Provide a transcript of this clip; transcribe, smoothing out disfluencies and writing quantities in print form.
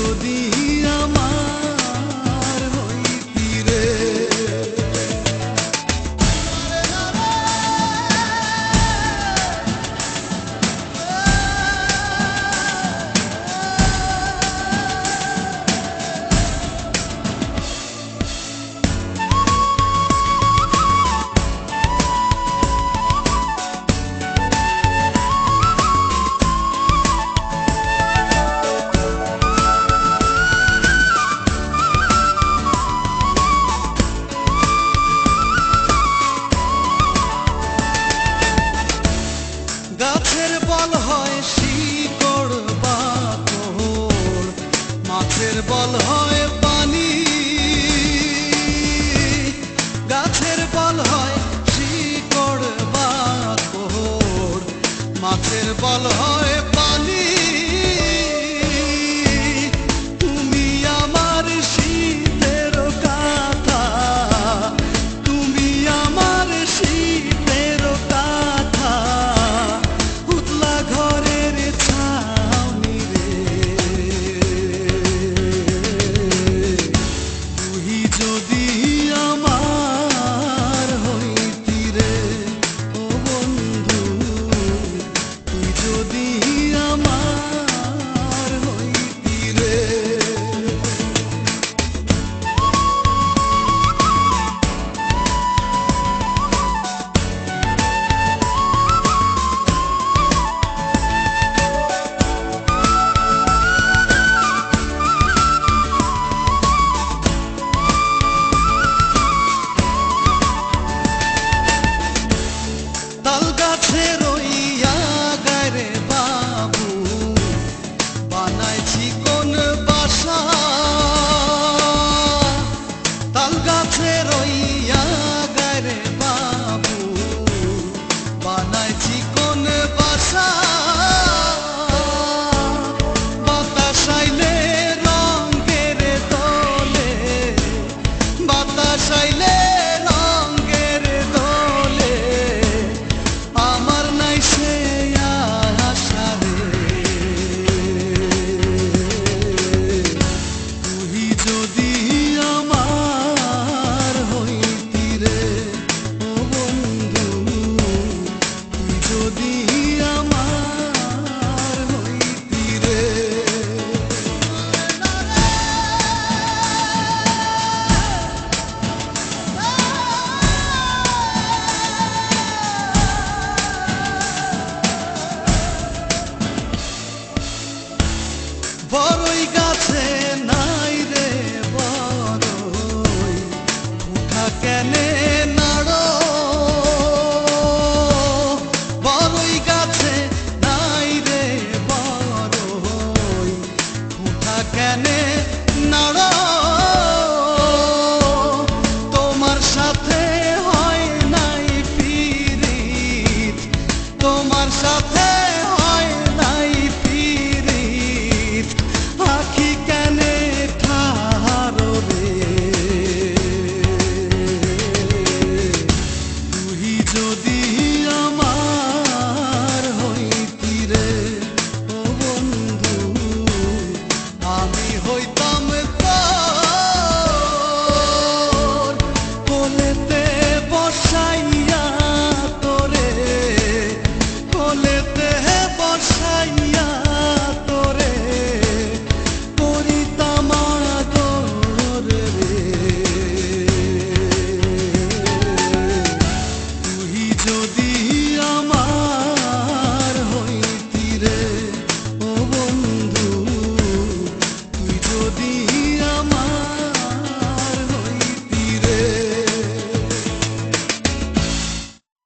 যদি আমার হইতি রে। গাছের বল হয় শিকড় বাকড়, মাছের বল হয় পানি। গাছের বল হয় শিকড় বাকড়, মাছের বল হয় পানি। তুমি আমার শীতের কাঁথা, তুমি আমার শীতের কাঁথা, উতলা ঘরের ছাউনি রে। তুই যদি আমার হইতি রে ও বন্ধু, তুই যদি আমার হইতি রে। তাল গাছে রইয়া গারে বাবু, বানাইছি কোন বাসা। তাল গাছে রইয়া গারে বাবু, বানাইছি কোন বাসা। বাতাস আইলে রঙের দোলে, বাতাস আইলে রঙের দোলে, আমার নাই সে আশা রে। তুই যদি আমার হইতি রে ও বন্ধু, তুই যদি আমার হইতি রে। বড়ই গাছে নাই রে বড়ই, উঠা কেনে নাড়ো। বড়ই গাছে নাই রে বড়ই, উঠা কেনে নাড়ো।